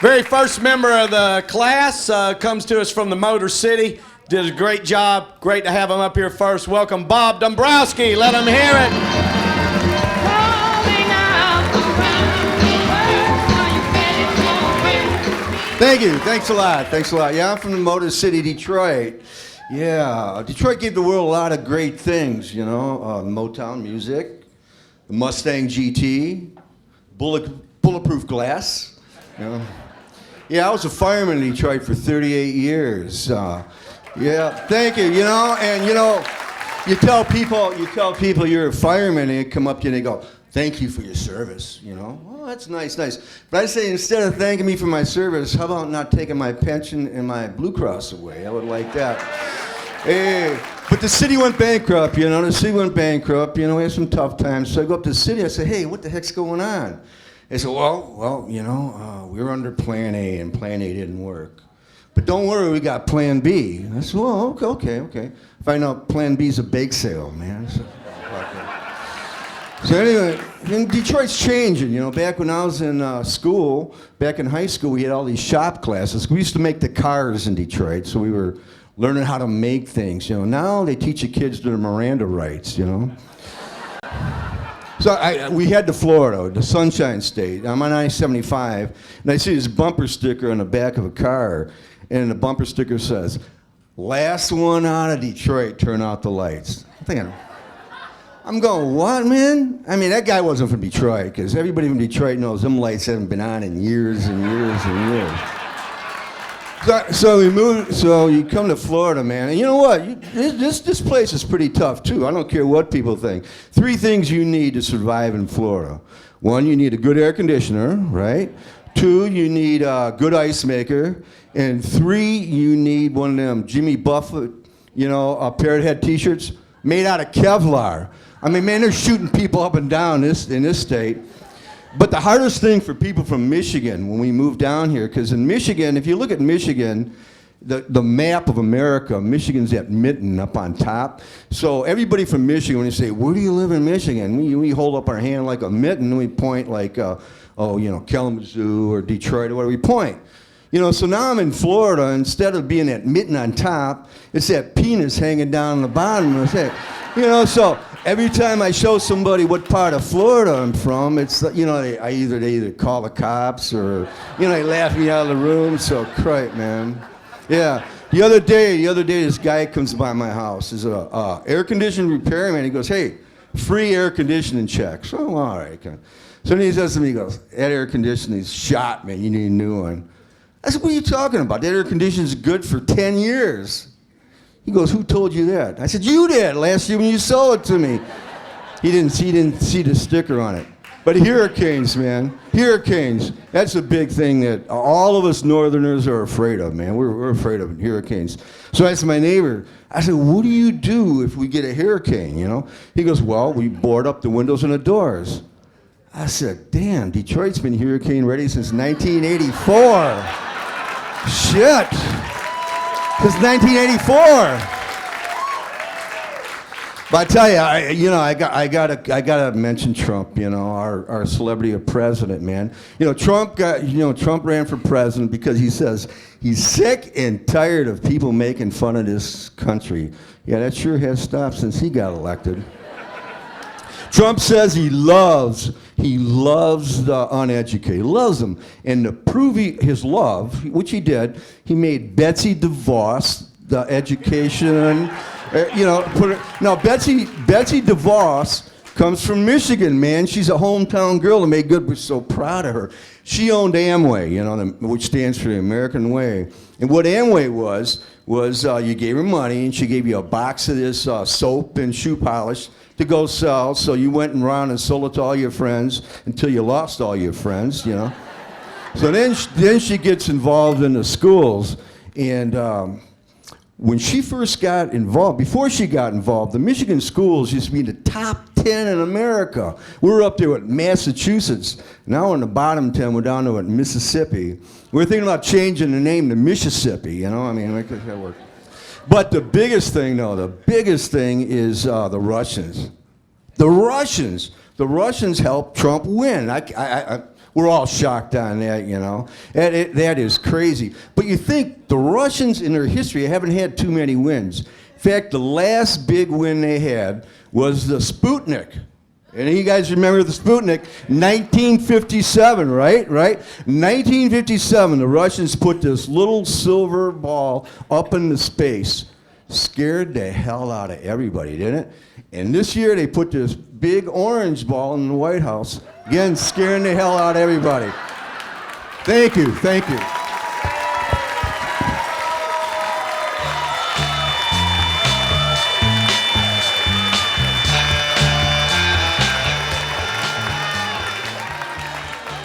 Very first member of the class comes to us from the Motor City. Did a great job. Great to have him up here first. Welcome, Bob Dombrowski. Let him hear it. Thank you. Thanks a lot. Thanks a lot. Yeah, I'm from the Motor City, Detroit. Yeah, Detroit gave the world a lot of great things, you know, Motown music, the Mustang GT, bulletproof glass, you know. Yeah, I was a fireman in Detroit for 38 years. Yeah, thank you. You know, and you know, you tell people you're a fireman, and they come up to you and they go, "Thank you for your service." You know, oh, that's nice. But I say, instead of thanking me for my service, how about not taking my pension and my Blue Cross away? I would like that. Hey, but the city went bankrupt. You know, the city went bankrupt. You know, we had some tough times. So I go up to the city. I say, "Hey, what the heck's going on?" They said, well, you know, we were under Plan A, and Plan A didn't work. But don't worry, we got Plan B. I said, well, okay. Find out Plan B's a bake sale, man. So anyway, Detroit's changing. You know, back when I was in school, back in high school, we had all these shop classes. We used to make the cars in Detroit, so we were learning how to make things. You know, now they teach the kids their Miranda rights, you know. So we head to Florida, the Sunshine State. I'm on I-75, and I see this bumper sticker on the back of a car, and the bumper sticker says, "Last one out of Detroit, turn out the lights." I'm going, what, man? I mean, that guy wasn't from Detroit, because everybody from Detroit knows them lights haven't been on in years and years and years. So we moved. So you come to Florida, man, and you know what? This place is pretty tough too. I don't care what people think. 3 things you need to survive in Florida. 1, you need a good air conditioner, right? 2, you need a good ice maker, and 3, you need one of them Jimmy Buffett, you know, parrot head T-shirts made out of Kevlar. I mean, man, they're shooting people up and down in this state. But the hardest thing for people from Michigan when we moved down here, because in Michigan, if you look at Michigan, the map of America, Michigan's that mitten up on top. So everybody from Michigan, when you say, where do you live in Michigan? We hold up our hand like a mitten, and we point like, you know, Kalamazoo or Detroit or whatever, we point. You know, so now I'm in Florida, instead of being that mitten on top, it's that penis hanging down on the bottom. You know, so every time I show somebody what part of Florida I'm from, it's, you know, they either call the cops or, you know, they laugh me out of the room. So, crap, man. Yeah. The other day, this guy comes by my house. He's a air conditioning repairman. He goes, "Hey, free air conditioning check." So, all right. So then he says to me, he goes, "That air conditioning's shot, man. You need a new one." I said, "What are you talking about? That air conditioning's good for 10 years. He goes, "Who told you that?" I said, "You did last year when you sold it to me." He didn't see the sticker on it. But hurricanes, man. Hurricanes. That's a big thing that all of us Northerners are afraid of, man. We're afraid of hurricanes. So I asked my neighbor, I said, "What do you do if we get a hurricane, you know?" He goes, "Well, we board up the windows and the doors." I said, "Damn, Detroit's been hurricane ready since 1984. Shit. Since 1984. But I tell you, I gotta mention Trump. You know, our celebrity of president, man. You know, Trump ran for president because he says he's sick and tired of people making fun of this country. Yeah, that sure has stopped since he got elected. Trump says he loves the uneducated. He loves them. And to prove his love, which he did, he made Betsy DeVos the education, now Betsy DeVos comes from Michigan, man. She's a hometown girl that made good. We're so proud of her. She owned Amway, you know, which stands for the American Way. And what Amway was you gave her money and she gave you a box of this soap and shoe polish to go sell. So you went around and sold it to all your friends until you lost all your friends, you know. So then she gets involved in the schools, and when she first got involved, before she got involved, the Michigan schools used to be the top 10 in America. We were up there with Massachusetts. Now we're in the bottom 10, we're down to Mississippi. We're thinking about changing the name to Mississippi, you know, I mean, make that work. But the biggest thing is the Russians. The Russians the Russians helped Trump win. We're all shocked on that, you know. That is crazy. But you think the Russians in their history haven't had too many wins. In fact, the last big win they had was the Sputnik. And you guys remember the Sputnik? 1957, right? 1957, the Russians put this little silver ball up into space. Scared the hell out of everybody, didn't it? And this year they put this big orange ball in the White House. Again, scaring the hell out of everybody. Thank you.